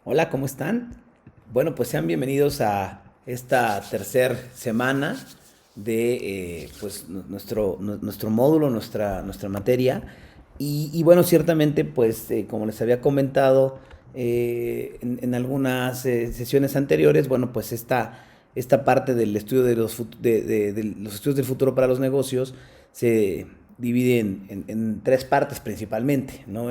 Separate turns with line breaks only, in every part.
Hola, ¿cómo están? Bueno, pues sean bienvenidos a esta tercera semana de nuestro módulo, nuestra materia. Y bueno, ciertamente, pues como les había comentado en algunas sesiones anteriores, bueno, pues esta parte del estudio de los estudios del futuro para los negocios se divide en tres partes principalmente, ¿no?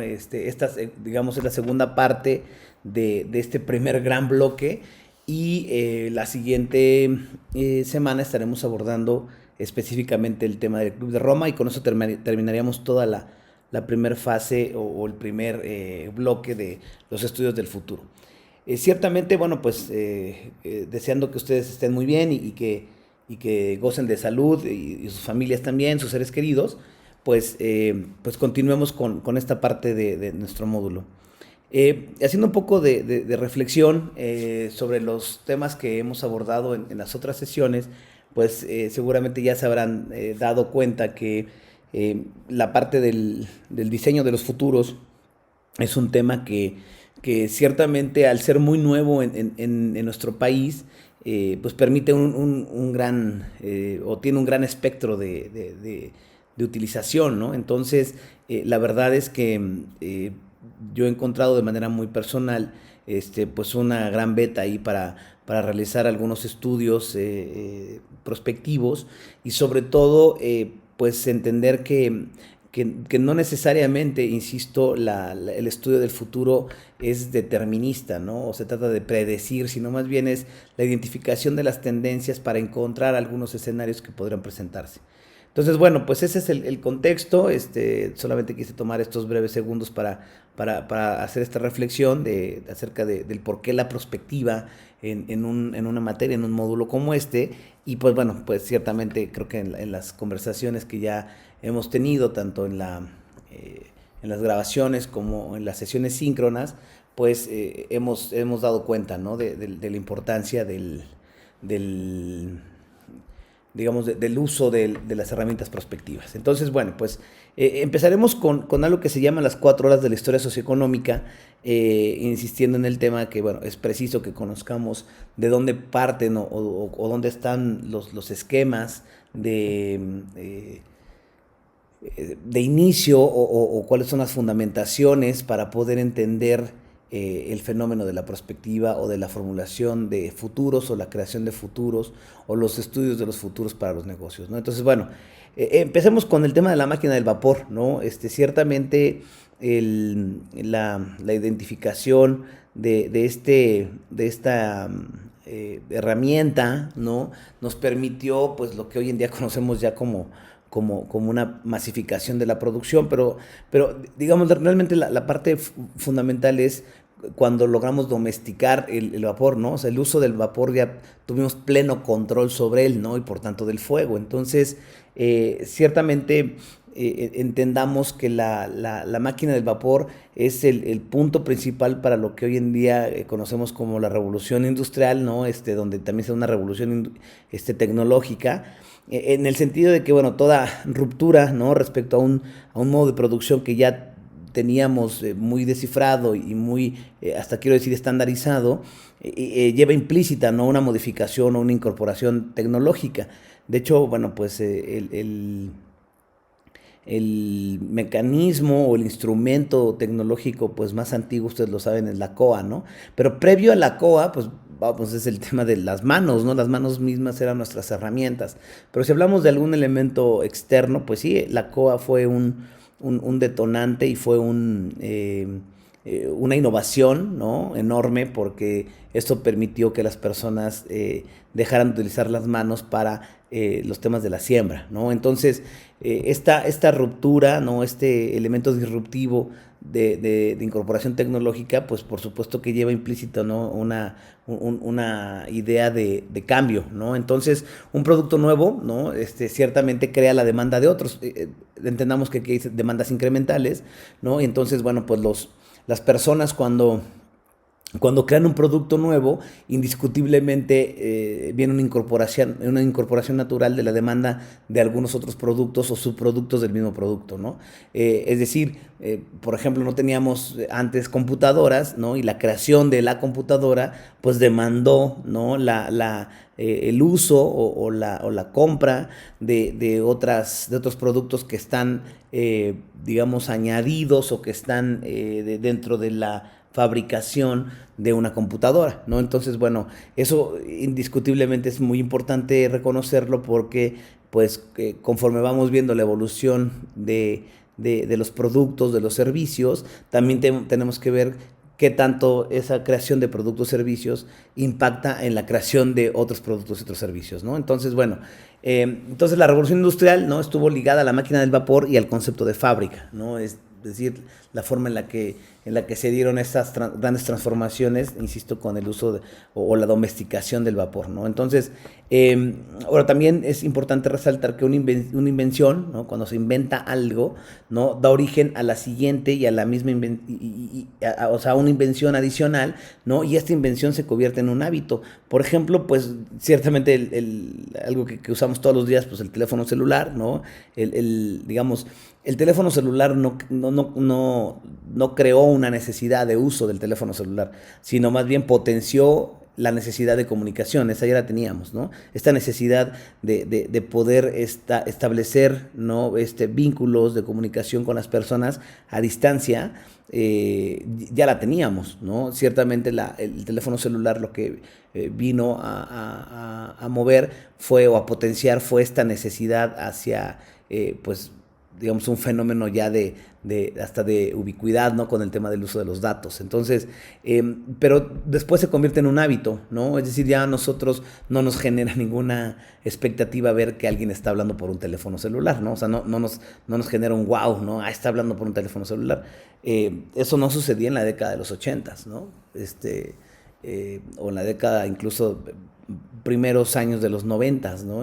Digamos, es la segunda parte de este primer gran bloque y la siguiente semana estaremos abordando específicamente el tema del Club de Roma y con eso terminaríamos toda la primera fase o el primer bloque de los estudios del futuro. Ciertamente, bueno, pues deseando que ustedes estén muy bien y que gocen de salud y sus familias también, sus seres queridos, pues continuemos con esta parte de nuestro módulo. Haciendo un poco de reflexión sobre los temas que hemos abordado en las otras sesiones, pues seguramente ya se habrán dado cuenta que la parte del diseño de los futuros es un tema que ciertamente al ser muy nuevo en nuestro país, pues permite un gran, o tiene un gran espectro de utilización, ¿no? Entonces, la verdad es que yo he encontrado de manera muy personal, pues una gran beta ahí para realizar algunos estudios prospectivos y sobre todo, pues entender que no necesariamente, insisto, el estudio del futuro es determinista, ¿no? O se trata de predecir, sino más bien es la identificación de las tendencias para encontrar algunos escenarios que podrían presentarse. Entonces, bueno, pues ese es el contexto. Solamente quise tomar estos breves segundos para hacer esta reflexión acerca del por qué la prospectiva en una materia, en un módulo como este. Y pues bueno, pues ciertamente creo que en las conversaciones que ya hemos tenido, tanto en las grabaciones como en las sesiones síncronas, pues hemos dado cuenta, ¿no? De la importancia del digamos, del uso de las herramientas prospectivas. Entonces, bueno, pues empezaremos con algo que se llama las 4 horas de la historia socioeconómica, insistiendo en el tema que, bueno, es preciso que conozcamos de dónde parten o dónde están los esquemas de inicio o cuáles son las fundamentaciones para poder entender el fenómeno de la prospectiva o de la formulación de futuros o la creación de futuros o los estudios de los futuros para los negocios, ¿no? Entonces, bueno, empecemos con el tema de la máquina del vapor, ¿no? Ciertamente la identificación de esta herramienta, ¿no? Nos permitió, pues, lo que hoy en día conocemos ya como una masificación de la producción, pero digamos, realmente la parte fundamental es cuando logramos domesticar el vapor, ¿no? O sea, el uso del vapor ya tuvimos pleno control sobre él, ¿no? Y por tanto del fuego. Entonces, ciertamente entendamos que la máquina del vapor es el punto principal para lo que hoy en día conocemos como la revolución industrial, ¿no? Donde también es una revolución tecnológica, en el sentido de que, bueno, toda ruptura, ¿no? Respecto a un modo de producción que ya teníamos muy descifrado y muy, hasta quiero decir, estandarizado, lleva implícita, ¿no? Una modificación o una incorporación tecnológica. De hecho, bueno, pues el mecanismo o el instrumento tecnológico pues más antiguo, ustedes lo saben, es la COA, ¿no? Pero previo a la COA, pues vamos, es el tema de las manos, ¿no? Las manos mismas eran nuestras herramientas. Pero si hablamos de algún elemento externo, pues sí, la COA fue un detonante y fue una innovación, ¿no? Enorme, porque esto permitió que las personas dejaran de utilizar las manos para los temas de la siembra, ¿no? Entonces, esta ruptura, ¿no? Este elemento disruptivo de incorporación tecnológica, pues por supuesto que lleva implícito, ¿no? Una idea de cambio, ¿no? Entonces, un producto nuevo, ¿no? Ciertamente crea la demanda de otros. Entendamos que aquí hay demandas incrementales, ¿no? Y entonces, bueno, pues las personas cuando Cuando crean un producto nuevo, indiscutiblemente viene una incorporación natural de la demanda de algunos otros productos o subproductos del mismo producto, ¿no? Es decir, por ejemplo, no teníamos antes computadoras, ¿no? Y la creación de la computadora, pues demandó, ¿no? El uso o la compra de otros productos que están, digamos, añadidos o que están dentro de la fabricación de una computadora, ¿no? Entonces, bueno, eso indiscutiblemente es muy importante reconocerlo porque, pues, conforme vamos viendo la evolución de los productos, de los servicios, también tenemos que ver qué tanto esa creación de productos y servicios impacta en la creación de otros productos y otros servicios, ¿no? Entonces, bueno, entonces la revolución industrial, ¿no? Estuvo ligada a la máquina del vapor y al concepto de fábrica, ¿no? Es decir, la forma en la que se dieron estas grandes transformaciones, insisto, con el uso o la domesticación del vapor, ¿no? Entonces, ahora también es importante resaltar que una invención, ¿no? Cuando se inventa algo, ¿no? Da origen a la siguiente y a la misma o sea, una invención adicional, ¿no? Y esta invención se convierte en un hábito. Por ejemplo, pues ciertamente algo que usamos todos los días, pues el teléfono celular, ¿no? Digamos, el teléfono celular no creó una necesidad de uso del teléfono celular, sino más bien potenció la necesidad de comunicación. Esa ya la teníamos, ¿no? Esta necesidad de poder establecer, ¿no? Vínculos de comunicación con las personas a distancia, ya la teníamos, ¿no? Ciertamente el teléfono celular lo que vino a mover fue, o a potenciar, fue esta necesidad hacia, pues, digamos, un fenómeno ya hasta de ubicuidad, ¿no? Con el tema del uso de los datos. Entonces, pero después se convierte en un hábito, ¿no? Es decir, ya a nosotros no nos genera ninguna expectativa ver que alguien está hablando por un teléfono celular, ¿no? O sea, no nos genera un wow, ¿no? Ah, está hablando por un teléfono celular. Eso no sucedía en la década de los 80s, ¿no? O en la década incluso primeros años de los 90, ¿no?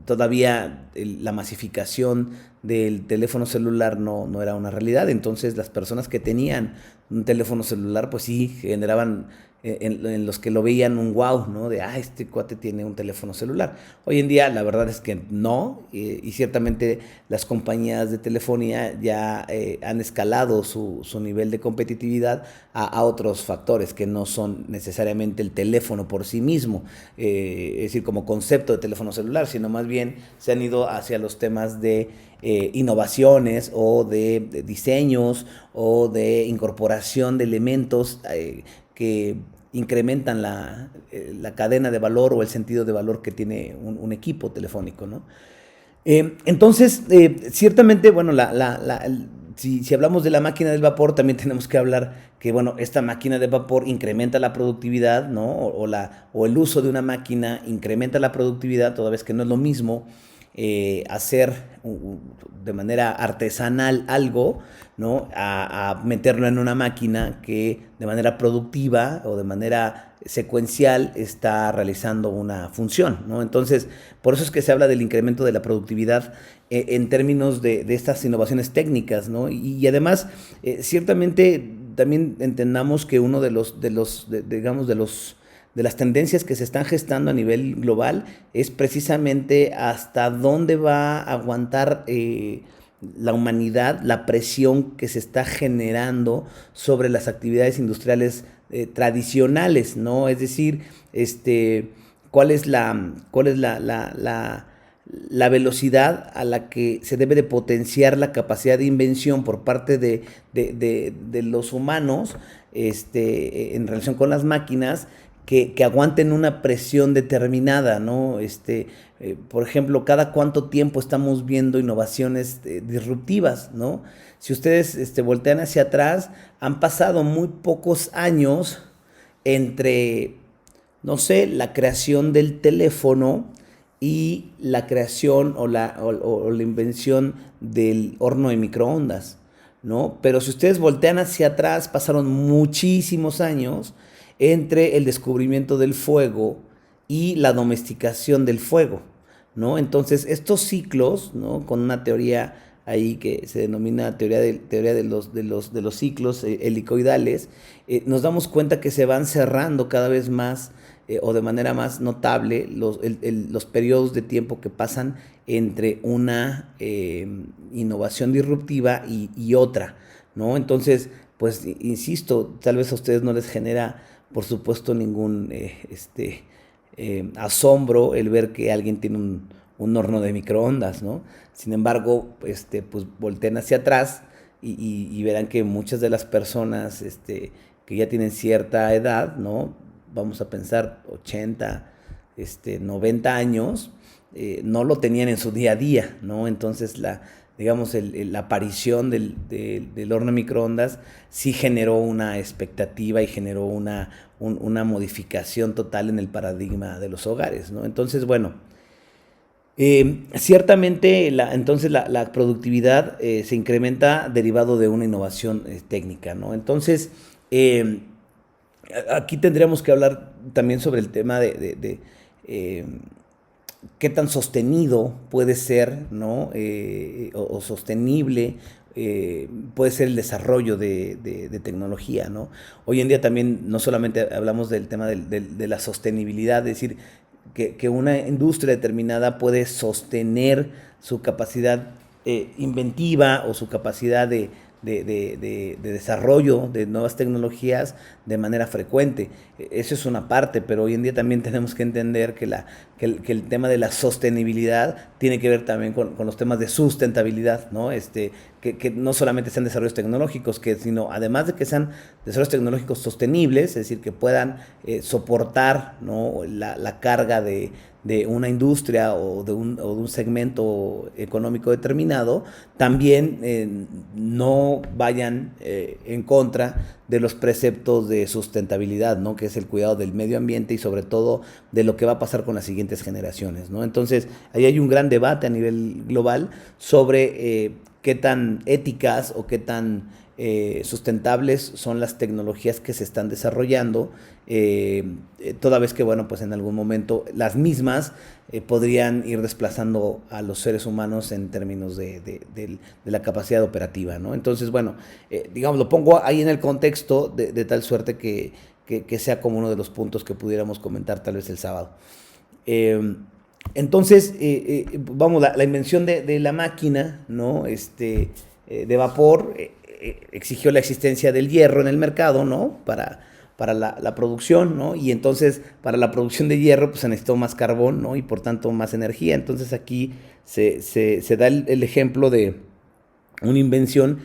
Todavía la masificación del teléfono celular no era una realidad. Entonces las personas que tenían un teléfono celular, pues sí generaban en los que lo veían un wow, ¿no? De, este cuate tiene un teléfono celular. Hoy en día la verdad es que no, y ciertamente las compañías de telefonía ya han escalado su nivel de competitividad a otros factores que no son necesariamente el teléfono por sí mismo, es decir, como concepto de teléfono celular, sino más bien se han ido hacia los temas de innovaciones o de diseños o de incorporación de elementos que incrementan la cadena de valor o el sentido de valor que tiene un equipo telefónico, ¿no? Entonces, ciertamente, bueno, si hablamos de la máquina del vapor, también tenemos que hablar que, bueno, esta máquina de vapor incrementa la productividad, ¿no? O el uso de una máquina incrementa la productividad, toda vez que no es lo mismo hacer de manera artesanal algo, ¿no? A meterlo en una máquina que de manera productiva o de manera secuencial está realizando una función, ¿no? Entonces, por eso es que se habla del incremento de la productividad en términos de estas innovaciones técnicas, ¿no? Y además, ciertamente también entendamos que uno de las tendencias que se están gestando a nivel global es precisamente hasta dónde va a aguantar la humanidad la presión que se está generando sobre las actividades industriales tradicionales, ¿no? Es decir, cuál es la velocidad a la que se debe de potenciar la capacidad de invención por parte de los humanos en relación con las máquinas, que aguanten una presión determinada, ¿no? Por ejemplo, cada cuánto tiempo estamos viendo innovaciones disruptivas, ¿no? Si ustedes voltean hacia atrás, han pasado muy pocos años entre, no sé, la creación del teléfono y la creación o la invención del horno de microondas, ¿no? Pero si ustedes voltean hacia atrás, pasaron muchísimos años entre el descubrimiento del fuego y la domesticación del fuego, ¿no? Entonces, estos ciclos, ¿no? Con una teoría ahí que se denomina teoría de los ciclos helicoidales, nos damos cuenta que se van cerrando cada vez más o de manera más notable los periodos de tiempo que pasan entre una innovación disruptiva y otra, ¿no? Entonces, pues insisto, tal vez a ustedes no les genera, por supuesto, ningún asombro el ver que alguien tiene un horno de microondas, ¿no? Sin embargo, pues volteen hacia atrás y verán que muchas de las personas que ya tienen cierta edad, ¿no? Vamos a pensar 80, 90 años, no lo tenían en su día a día, ¿no? Entonces digamos, la aparición del horno de microondas sí generó una expectativa y generó una modificación total en el paradigma de los hogares, ¿no? Entonces, bueno, ciertamente entonces la productividad se incrementa derivado de una innovación técnica, ¿no? Entonces, aquí tendríamos que hablar también sobre el tema de qué tan sostenido puede ser, ¿no? O sostenible puede ser el desarrollo de tecnología, ¿no? Hoy en día también no solamente hablamos del tema de la sostenibilidad, es decir, que una industria determinada puede sostener su capacidad inventiva o su capacidad de desarrollo de nuevas tecnologías de manera frecuente. Eso es una parte, pero hoy en día también tenemos que entender que el tema de la sostenibilidad tiene que ver también con los temas de sustentabilidad, ¿no? Que no solamente sean desarrollos tecnológicos, sino además de que sean desarrollos tecnológicos sostenibles, es decir, que puedan soportar, ¿no? la carga de una industria o de un segmento económico determinado, también no vayan en contra de los preceptos de sustentabilidad, ¿no? Que es el cuidado del medio ambiente y sobre todo de lo que va a pasar con las siguientes generaciones, ¿no? Entonces, ahí hay un gran debate a nivel global sobre qué tan éticas o qué tan sustentables son las tecnologías que se están desarrollando, toda vez que, bueno, pues en algún momento las mismas podrían ir desplazando a los seres humanos en términos de la capacidad operativa, ¿no? Entonces, bueno, digamos, lo pongo ahí en el contexto de tal suerte que sea como uno de los puntos que pudiéramos comentar tal vez el sábado. Entonces, vamos, la invención de la máquina, ¿no? De vapor exigió la existencia del hierro en el mercado, ¿no? Para la producción, ¿no? Y entonces, para la producción de hierro, pues se necesitó más carbón, ¿no? Y por tanto, más energía. Entonces, aquí se da el ejemplo de una invención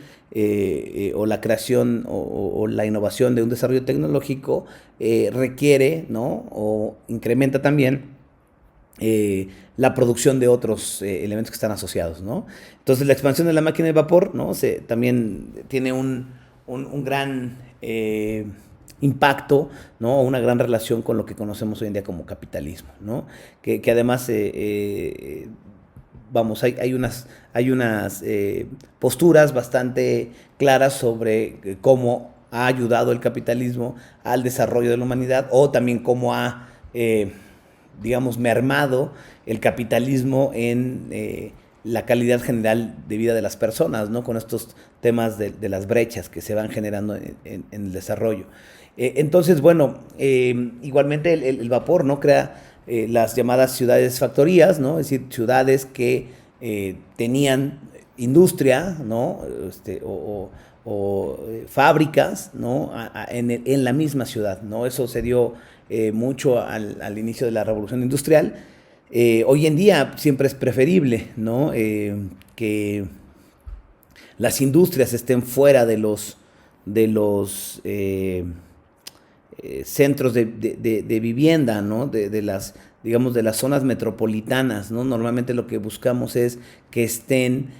o la creación o la innovación de un desarrollo tecnológico requiere, ¿no? O incrementa también la producción de otros elementos que están asociados, ¿no? Entonces la expansión de la máquina de vapor, ¿no? También tiene un gran impacto, ¿no? Una gran relación con lo que conocemos hoy en día como capitalismo, ¿no? Que además, vamos, hay unas posturas bastante claras sobre cómo ha ayudado el capitalismo al desarrollo de la humanidad o también cómo ha digamos, mermado el capitalismo en la calidad general de vida de las personas, ¿no? Con estos temas de las brechas que se van generando en el desarrollo. Entonces, bueno, igualmente el vapor, ¿no? Crea las llamadas ciudades factorías, ¿no? Es decir, ciudades que tenían industria, ¿no? O fábricas, ¿no? En la misma ciudad, ¿no? Eso se dio mucho al inicio de la revolución industrial. Hoy en día siempre es preferible, ¿no? Que las industrias estén fuera de los centros de vivienda, ¿no? De las, digamos, de las zonas metropolitanas, ¿no? Normalmente lo que buscamos es que estén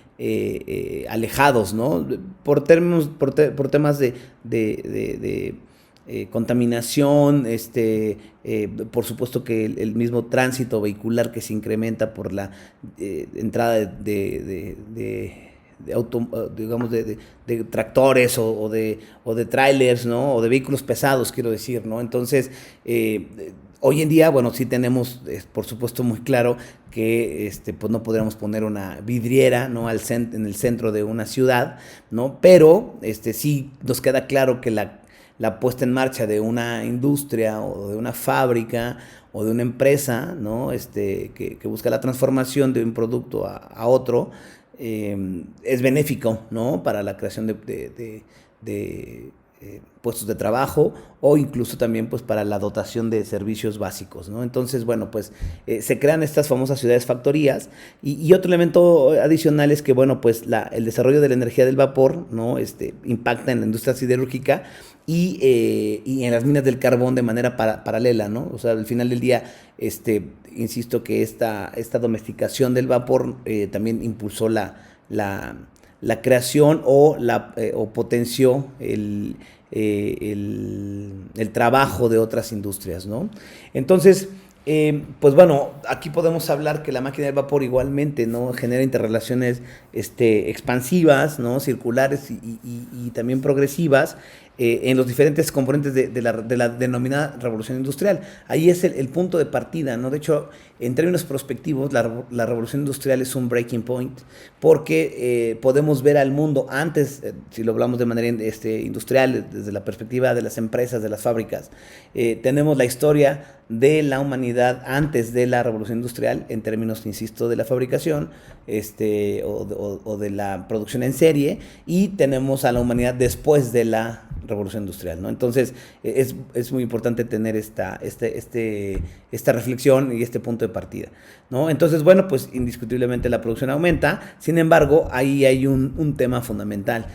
alejados, ¿no? Por temas de contaminación, por supuesto que el mismo tránsito vehicular que se incrementa por la entrada digamos, de tractores o de trailers, ¿no? O de vehículos pesados, quiero decir, ¿no? Entonces, hoy en día, bueno, sí tenemos, por supuesto, muy claro que pues no podríamos poner una vidriera, ¿no? En el centro de una ciudad, ¿no? Pero sí nos queda claro que la puesta en marcha de una industria o de una fábrica o de una empresa, ¿no? Que busca la transformación de un producto a otro, es benéfico, ¿no? Para la creación de puestos de trabajo o incluso también pues para la dotación de servicios básicos, ¿no? Entonces, bueno, pues se crean estas famosas ciudades factorías y otro elemento adicional es que, bueno, pues el desarrollo de la energía del vapor, ¿no? Impacta en la industria siderúrgica y en las minas del carbón de manera paralela, ¿no? O sea, al final del día, insisto que esta domesticación del vapor también impulsó la creación o potenció el trabajo de otras industrias, ¿no? Entonces, pues bueno, aquí podemos hablar que la máquina del vapor igualmente, ¿no? Genera interrelaciones expansivas, ¿no? Circulares y también progresivas en los diferentes componentes de la denominada revolución industrial. Ahí es el punto de partida, ¿no? De hecho, en términos prospectivos, la revolución industrial es un breaking point porque podemos ver al mundo antes, si lo hablamos de manera industrial, desde la perspectiva de las empresas, de las fábricas, tenemos la historia de la humanidad antes de la revolución industrial, en términos, insisto, de la fabricación o de la producción en serie, y tenemos a la humanidad después de la revolución industrial, ¿no? Entonces, es muy importante tener esta reflexión y este punto de partida, ¿no? Entonces, bueno, pues indiscutiblemente la producción aumenta, sin embargo, ahí hay un tema fundamental.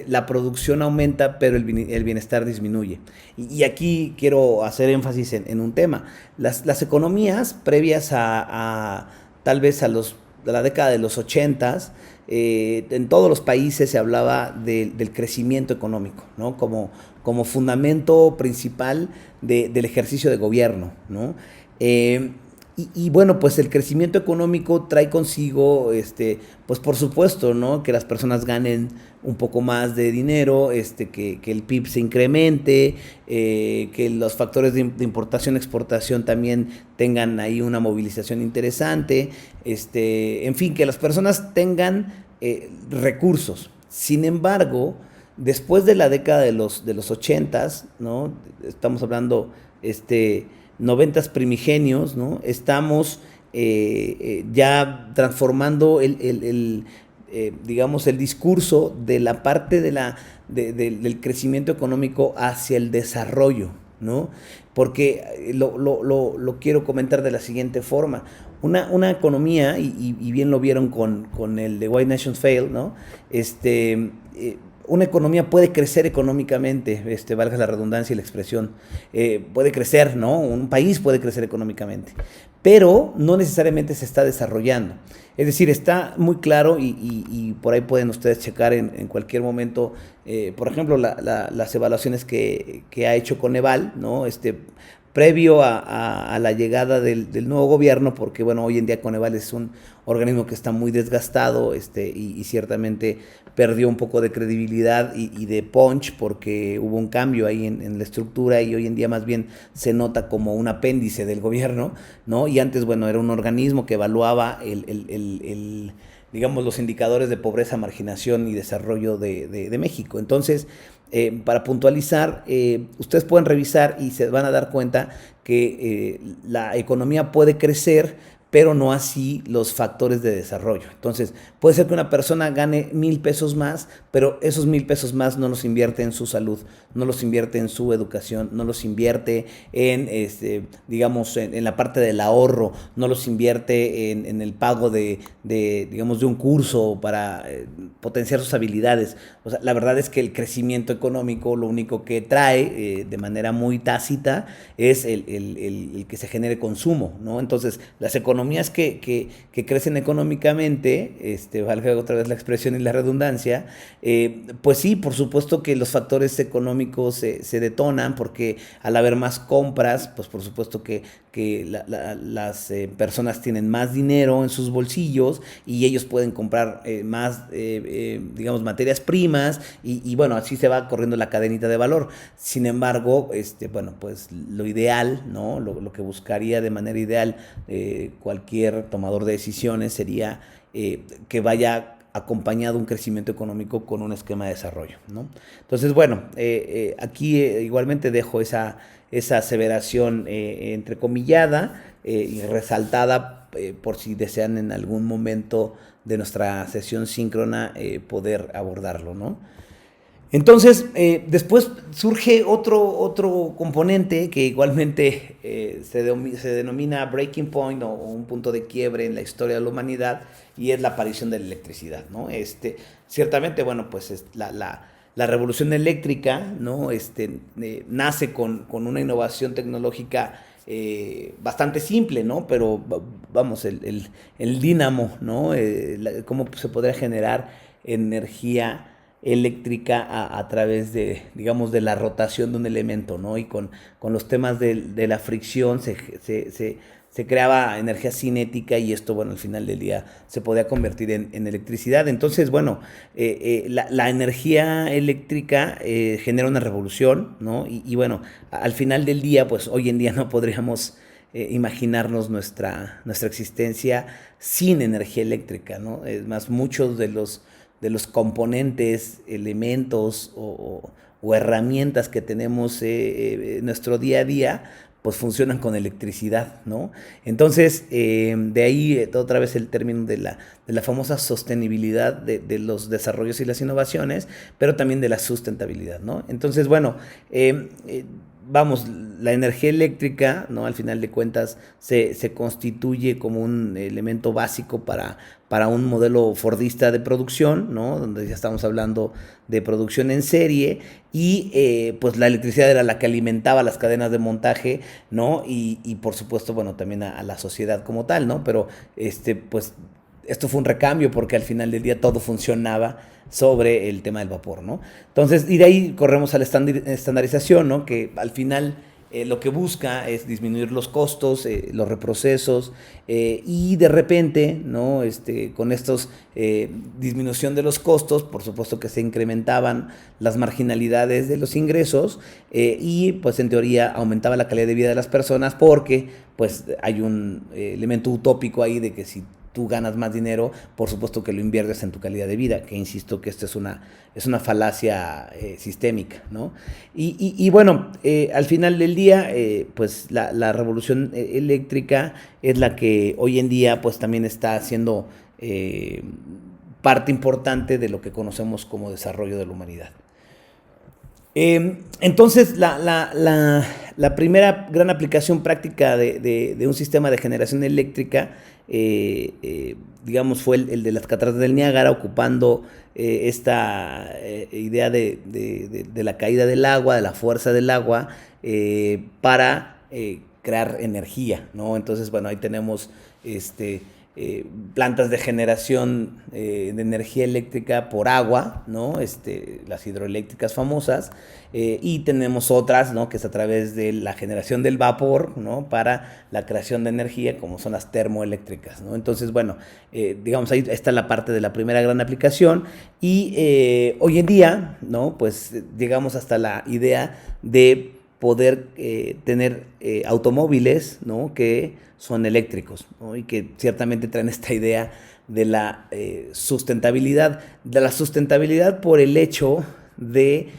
La producción aumenta, pero el bienestar disminuye. Y aquí quiero hacer énfasis en un tema. Las economías previas tal vez a la década de los 80s, en todos los países se hablaba del crecimiento económico, ¿no? Como fundamento principal del ejercicio de gobierno, ¿no? Y bueno, pues el crecimiento económico trae consigo, pues por supuesto, ¿no? Que las personas ganen un poco más de dinero, que el PIB se incremente, que los factores de importación, exportación también tengan ahí una movilización interesante, en fin, que las personas tengan recursos. Sin embargo, después de la década de los 80s, ¿no? Estamos hablando, 90s primigenios, ¿no? Estamos ya transformando digamos, el discurso de la parte del crecimiento económico hacia el desarrollo, ¿no? Porque lo quiero comentar de la siguiente forma. Una economía, y bien lo vieron con el de Why Nations Fail, ¿no? Una economía puede crecer económicamente, valga la redundancia y la expresión, puede crecer, ¿no? Un país puede crecer económicamente, pero no necesariamente se está desarrollando. Es decir, está muy claro y por ahí pueden ustedes checar en cualquier momento, por ejemplo, las evaluaciones que ha hecho Coneval, ¿no? Previo a la llegada del nuevo gobierno, porque bueno, hoy en día Coneval es un organismo que está muy desgastado, y ciertamente perdió un poco de credibilidad y de punch porque hubo un cambio ahí en la estructura y hoy en día más bien se nota como un apéndice del gobierno, ¿no? Y antes, bueno, era un organismo que evaluaba digamos, los indicadores de pobreza, marginación y desarrollo de México. Entonces, para puntualizar, ustedes pueden revisar y se van a dar cuenta que la economía puede crecer, pero no así los factores de desarrollo. Entonces, puede ser que una persona gane 1,000 pesos más, pero esos 1,000 pesos más no los invierte en su salud, no los invierte en su educación, no los invierte digamos, en la parte del ahorro, no los invierte en el pago digamos, de un curso para potenciar sus habilidades. O sea, la verdad es que el crecimiento económico lo único que trae de manera muy tácita es el que se genere consumo, ¿no? Entonces, las economías que crecen económicamente, valga otra vez la expresión y la redundancia, pues sí, por supuesto que los factores económicos se detonan porque al haber más compras, pues por supuesto que que las personas tienen más dinero en sus bolsillos y ellos pueden comprar más, digamos, materias primas y bueno, así se va corriendo la cadenita de valor. Sin embargo, bueno, pues lo ideal, ¿no? Lo que buscaría de manera ideal cualquier tomador de decisiones sería que vaya acompañado un crecimiento económico con un esquema de desarrollo, ¿no? Entonces, bueno, aquí igualmente dejo esa aseveración entrecomillada y resaltada por si desean en algún momento de nuestra sesión síncrona poder abordarlo, ¿no? Entonces, después surge otro componente que igualmente se denomina breaking point o un punto de quiebre en la historia de la humanidad, y es la aparición de la electricidad, ¿no? Ciertamente, bueno, pues la revolución eléctrica, ¿no? Nace con una innovación tecnológica bastante simple, ¿no? Pero vamos, el dínamo, ¿no? Cómo se podría generar energía eléctrica a través de, digamos, de la rotación de un elemento, ¿no? Y con los temas de la fricción se creaba energía cinética y esto, bueno, al final del día se podía convertir en electricidad. Entonces, bueno, la energía eléctrica genera una revolución, ¿no? Y bueno, al final del día, pues hoy en día no podríamos imaginarnos nuestra existencia sin energía eléctrica, ¿no? Es más, muchos de los componentes, elementos o herramientas que tenemos en nuestro día a día, pues funcionan con electricidad, ¿no? Entonces, de ahí otra vez el término de la famosa sostenibilidad de los desarrollos y las innovaciones, pero también de la sustentabilidad, ¿no? Entonces, bueno, vamos, la energía eléctrica, ¿no? Al final de cuentas se constituye como un elemento básico para un modelo fordista de producción, ¿no? Donde ya estamos hablando de producción en serie y pues la electricidad era la que alimentaba las cadenas de montaje, ¿no? Y por supuesto, bueno, también a la sociedad como tal, ¿no? Pero pues esto fue un recambio porque al final del día todo funcionaba sobre el tema del vapor, ¿no? Entonces, y de ahí corremos a la estandarización, ¿no? Que al final lo que busca es disminuir los costos, los reprocesos, y de repente, ¿no? Con estos disminución de los costos, por supuesto que se incrementaban las marginalidades de los ingresos y pues en teoría aumentaba la calidad de vida de las personas porque pues hay un elemento utópico ahí de que si tú ganas más dinero, por supuesto que lo inviertes en tu calidad de vida, que insisto que esto es una falacia sistémica, ¿no? Y bueno, al final del día, pues la revolución eléctrica es la que hoy en día pues también está siendo parte importante de lo que conocemos como desarrollo de la humanidad. Entonces, la primera gran aplicación práctica de un sistema de generación eléctrica, digamos, fue el de las cataratas del Niágara, ocupando esta idea de la caída del agua, de la fuerza del agua, para crear energía, ¿no? Entonces, bueno, ahí tenemos plantas de generación de energía eléctrica por agua, ¿no? Las hidroeléctricas famosas, y tenemos otras, ¿no? Que es a través de la generación del vapor, ¿no? Para la creación de energía, como son las termoeléctricas, ¿no? Entonces, bueno, digamos, ahí está la parte de la primera gran aplicación y hoy en día, ¿no? Pues llegamos hasta la idea de poder tener automóviles, ¿no? Que son eléctricos, ¿no? Y que ciertamente traen esta idea de la sustentabilidad por el hecho de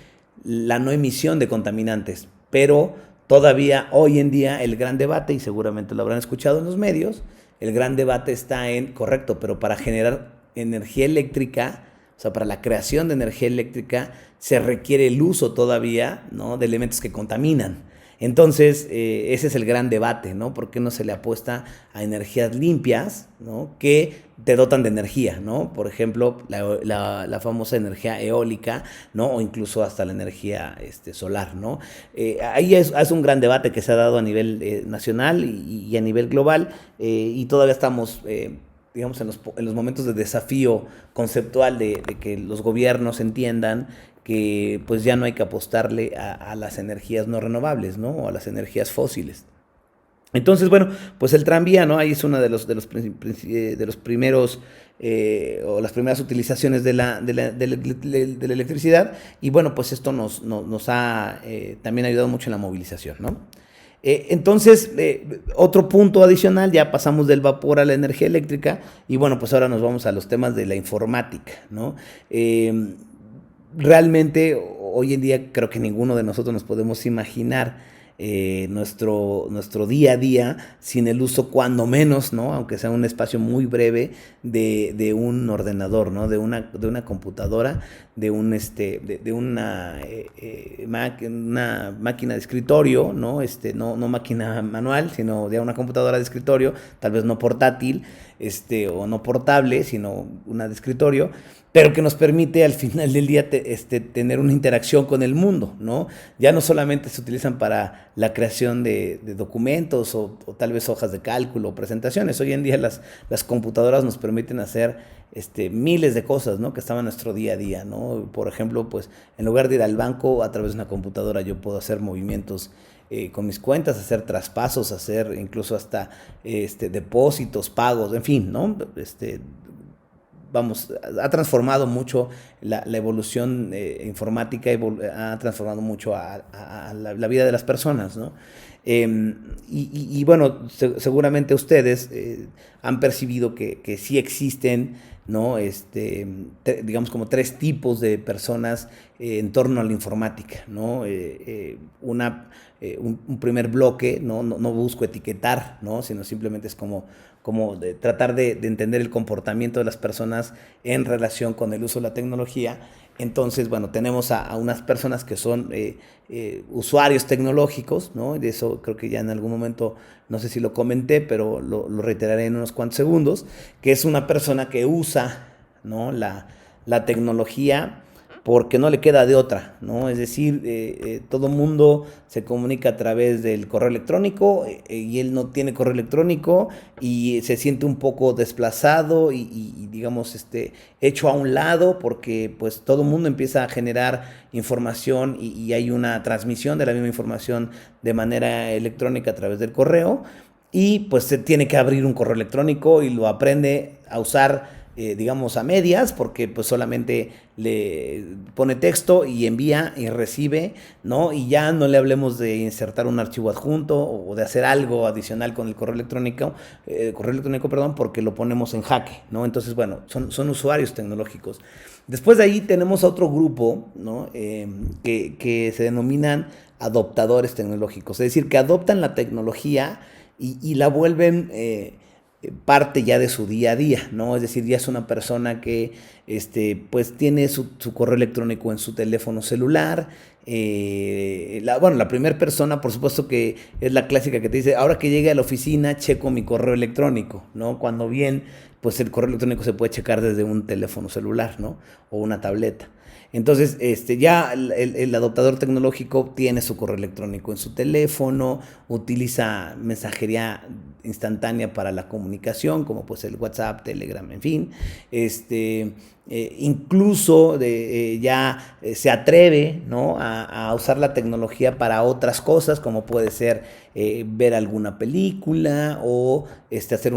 la no emisión de contaminantes, pero todavía hoy en día el gran debate, y seguramente lo habrán escuchado en los medios, el gran debate está en, correcto, pero para generar energía eléctrica, o sea, para la creación de energía eléctrica se requiere el uso todavía, ¿no? De elementos que contaminan. Entonces, ese es el gran debate, ¿no? ¿Por qué no se le apuesta a energías limpias, ¿no? Que te dotan de energía, ¿no? Por ejemplo, la famosa energía eólica, ¿no? O incluso hasta la energía solar, ¿no? Ahí es un gran debate que se ha dado a nivel nacional y a nivel global, y todavía estamos digamos, en los momentos de desafío conceptual de que los gobiernos entiendan que pues ya no hay que apostarle a las energías no renovables, ¿no? O a las energías fósiles. Entonces, bueno, pues el tranvía, ¿no? Ahí es uno de los primeros o las primeras utilizaciones de la electricidad. Y bueno, pues esto nos ha también ayudado mucho en la movilización, ¿no? Entonces, otro punto adicional, ya pasamos del vapor a la energía eléctrica y bueno, pues ahora nos vamos a los temas de la informática, ¿no? Realmente hoy en día creo que ninguno de nosotros nos podemos imaginar nuestro día a día sin el uso, cuando menos, ¿no? Aunque sea un espacio muy breve, de un ordenador, ¿no? De una computadora, de una máquina de escritorio, ¿no? No máquina manual, sino de una computadora de escritorio, tal vez no portátil, o no portable, sino una de escritorio, pero que nos permite al final del día tener una interacción con el mundo, ¿no? Ya no solamente se utilizan para la creación de documentos o tal vez hojas de cálculo o presentaciones. Hoy en día las computadoras nos permiten hacer miles de cosas, ¿no? Que estaban en nuestro día a día, ¿no? Por ejemplo, pues en lugar de ir al banco a través de una computadora, yo puedo hacer movimientos con mis cuentas, hacer traspasos, hacer incluso hasta depósitos, pagos, en fin, ¿no? Vamos, ha transformado mucho la evolución informática, ha transformado mucho a la vida de las personas, ¿no? Y bueno, seguramente ustedes han percibido que sí existen, ¿no? Digamos como tres tipos de personas en torno a la informática, ¿no? Un primer bloque, no busco etiquetar, ¿no? Sino simplemente es como de tratar de entender el comportamiento de las personas en relación con el uso de la tecnología. Entonces, bueno, tenemos a unas personas que son usuarios tecnológicos, ¿no? De eso creo que ya en algún momento, no sé si lo comenté, pero lo reiteraré en unos cuantos segundos, que es una persona que usa, ¿no? la tecnología porque no le queda de otra, ¿no? Es decir, todo mundo se comunica a través del correo electrónico y él no tiene correo electrónico y se siente un poco desplazado y digamos, hecho a un lado porque pues todo mundo empieza a generar información y hay una transmisión de la misma información de manera electrónica a través del correo y pues se tiene que abrir un correo electrónico y lo aprende a usar digamos a medias, porque pues solamente le pone texto y envía y recibe, ¿no? Y ya no le hablemos de insertar un archivo adjunto o de hacer algo adicional con el correo electrónico, perdón, porque lo ponemos en jaque, ¿no? Entonces, bueno, son usuarios tecnológicos. Después de ahí tenemos a otro grupo, ¿no? Que se denominan adoptadores tecnológicos, es decir, que adoptan la tecnología y la vuelven parte ya de su día a día, ¿no? Es decir, ya es una persona que pues tiene su correo electrónico en su teléfono celular. La primera persona, por supuesto que es la clásica que te dice, ahora que llegue a la oficina, checo mi correo electrónico, ¿no? Cuando bien, pues el correo electrónico se puede checar desde un teléfono celular, ¿no? O una tableta. Entonces, ya el adoptador tecnológico tiene su correo electrónico en su teléfono, utiliza mensajería instantánea para la comunicación, como pues el WhatsApp, Telegram, en fin. Incluso ya se atreve, ¿no? a usar la tecnología para otras cosas, como puede ser ver alguna película o hacer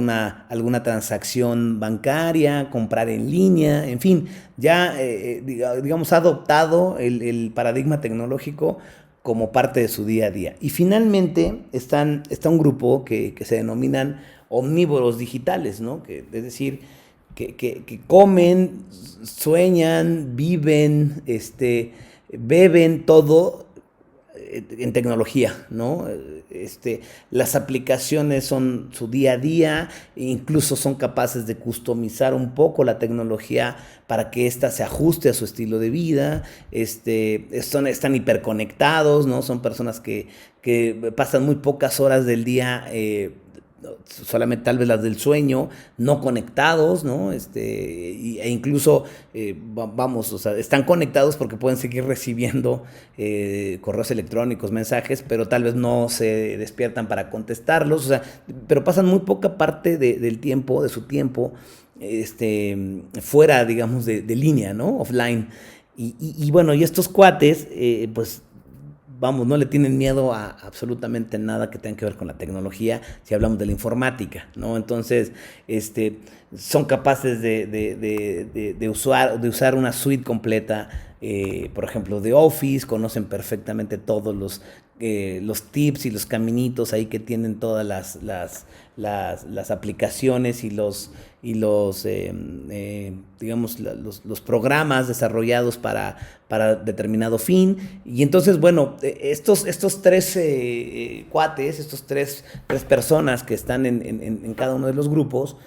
alguna transacción bancaria, comprar en línea, en fin, ya digamos ha adoptado el paradigma tecnológico como parte de su día a día. Y finalmente está un grupo que se denominan omnívoros digitales, ¿no? Es decir, que comen, sueñan, viven, beben todo en tecnología, ¿no? Las aplicaciones son su día a día, incluso son capaces de customizar un poco la tecnología para que ésta se ajuste a su estilo de vida, están hiperconectados, ¿no? Son personas que pasan muy pocas horas del día solamente tal vez las del sueño, no conectados, ¿no? E incluso, vamos, o sea, están conectados porque pueden seguir recibiendo correos electrónicos, mensajes, pero tal vez no se despiertan para contestarlos, o sea, pero pasan muy poca parte del tiempo, de su tiempo, fuera, digamos, de línea, ¿no? Offline. Y bueno, y estos cuates, pues vamos, no le tienen miedo a absolutamente nada que tenga que ver con la tecnología, si hablamos de la informática, ¿no? Entonces, son capaces de usar una suite completa, por ejemplo, de Office, conocen perfectamente todos los tips y los caminitos ahí que tienen todas las aplicaciones y digamos, los programas desarrollados para determinado fin. Y entonces, bueno, estos tres cuates, estos tres personas que están en cada uno de los grupos,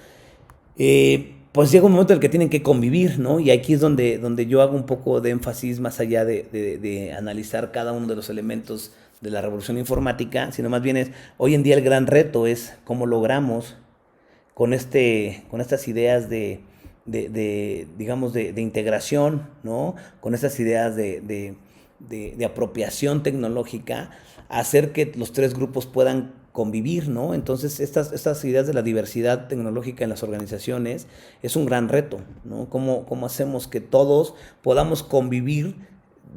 pues llega un momento en el que tienen que convivir, ¿no? Y aquí es donde yo hago un poco de énfasis más allá de analizar cada uno de los elementos de la revolución informática, sino más bien hoy en día el gran reto es cómo logramos con estas ideas digamos, de integración, ¿no? Con estas ideas de apropiación tecnológica, hacer que los tres grupos puedan convivir, ¿no? Entonces, estas ideas de la diversidad tecnológica en las organizaciones es un gran reto, ¿no? ¿Cómo hacemos que todos podamos convivir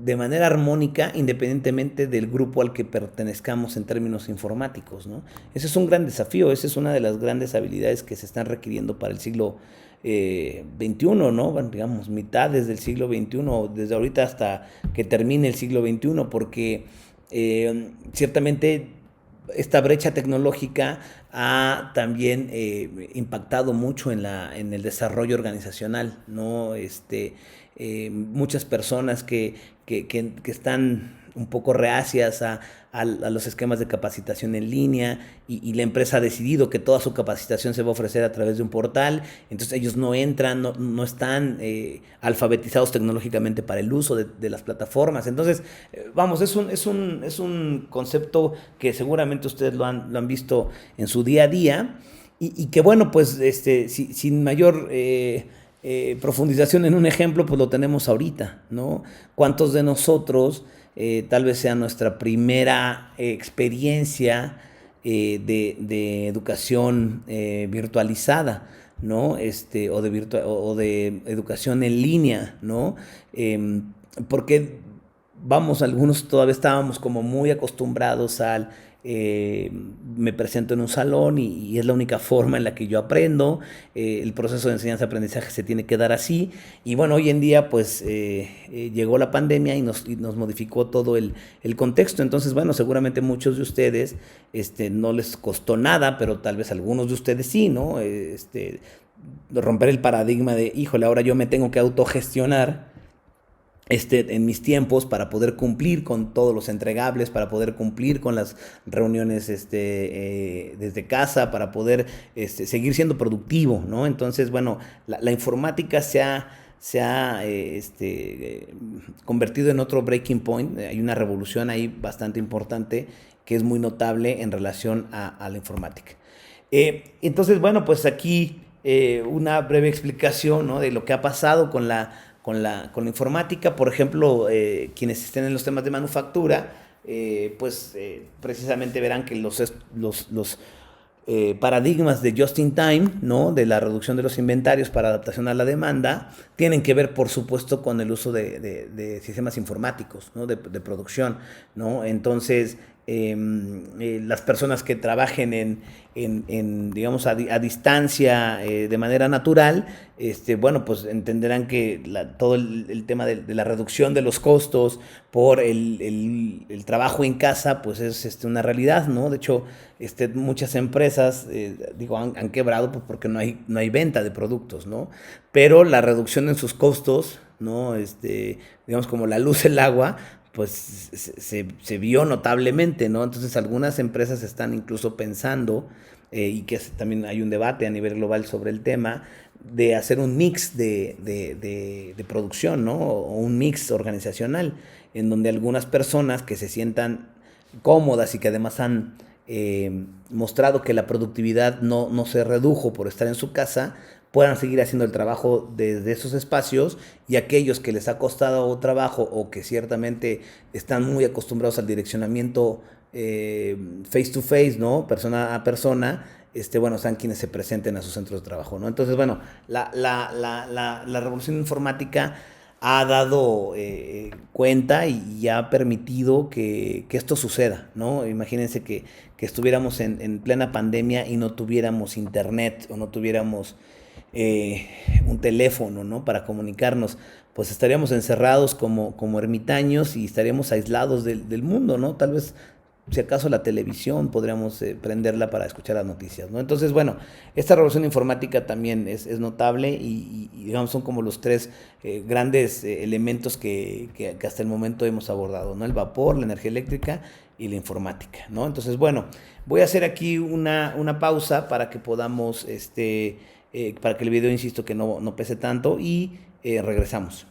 de manera armónica independientemente del grupo al que pertenezcamos en términos informáticos, ¿no? Ese es un gran desafío, esa es una de las grandes habilidades que se están requiriendo para el siglo XXI, ¿no? Bueno, digamos, mitades del siglo XXI, desde ahorita hasta que termine el siglo XXI, porque ciertamente esta brecha tecnológica ha también impactado mucho en el desarrollo organizacional, ¿no? Muchas personas que están un poco reacias a los esquemas de capacitación en línea y la empresa ha decidido que toda su capacitación se va a ofrecer a través de un portal, entonces ellos no entran, no están alfabetizados tecnológicamente para el uso de las plataformas. Entonces, vamos, es un concepto que seguramente ustedes lo han visto en su día a día y que bueno, pues sin mayor profundización en un ejemplo, pues lo tenemos ahorita, ¿no? ¿Cuántos de nosotros tal vez sea nuestra primera experiencia de educación virtualizada, ¿no? O de educación en línea, ¿no? Porque, vamos, algunos todavía estábamos como muy acostumbrados me presento en un salón y es la única forma en la que yo aprendo, el proceso de enseñanza-aprendizaje se tiene que dar así, y bueno, hoy en día pues llegó la pandemia y nos modificó todo el contexto. Entonces, bueno, seguramente muchos de ustedes no les costó nada, pero tal vez algunos de ustedes sí, ¿no? Romper el paradigma de, híjole, ahora yo me tengo que autogestionar en mis tiempos para poder cumplir con todos los entregables, para poder cumplir con las reuniones desde casa, para poder seguir siendo productivo, ¿no? Entonces, bueno, la informática se ha convertido en otro breaking point. Hay una revolución ahí bastante importante que es muy notable en relación a la informática. Entonces, bueno, pues aquí una breve explicación, ¿no?, de lo que ha pasado con la informática. Por ejemplo, quienes estén en los temas de manufactura, precisamente verán que los paradigmas de just in time, ¿no?, de la reducción de los inventarios para adaptación a la demanda, tienen que ver, por supuesto, con el uso de sistemas informáticos, ¿no?, de producción, ¿no? Entonces, las personas que trabajen digamos, a distancia, de manera natural, bueno, pues entenderán que todo el tema de la reducción de los costos por el trabajo en casa, pues es una realidad, ¿no? De hecho, muchas empresas, han quebrado pues porque no hay venta de productos, ¿no? Pero la reducción en sus costos, ¿no? Digamos, como la luz, el agua, pues se vio notablemente, ¿no? Entonces, algunas empresas están incluso pensando, y que también hay un debate a nivel global sobre el tema, de hacer un mix de producción, ¿no? O un mix organizacional, en donde algunas personas que se sientan cómodas y que además han mostrado que la productividad no se redujo por estar en su casa, puedan seguir haciendo el trabajo desde esos espacios, y aquellos que les ha costado trabajo o que ciertamente están muy acostumbrados al direccionamiento face to face, ¿no?, persona a persona, bueno, sean quienes se presenten a sus centros de trabajo, ¿no? Entonces, bueno, la revolución informática ha dado cuenta y ha permitido que esto suceda, ¿no? Imagínense que estuviéramos en plena pandemia y no tuviéramos internet o no tuviéramos eh, un teléfono, ¿no? Para comunicarnos, pues estaríamos encerrados como ermitaños y estaríamos aislados del mundo, ¿no? Tal vez, si acaso, la televisión podríamos prenderla para escuchar las noticias, ¿no? Entonces, bueno, esta revolución informática también es notable y, digamos, son como los tres grandes elementos que hasta el momento hemos abordado, ¿no? El vapor, la energía eléctrica y la informática, ¿no? Entonces, bueno, voy a hacer aquí una pausa para que podamos, para que el video, insisto, que no pese tanto y regresamos.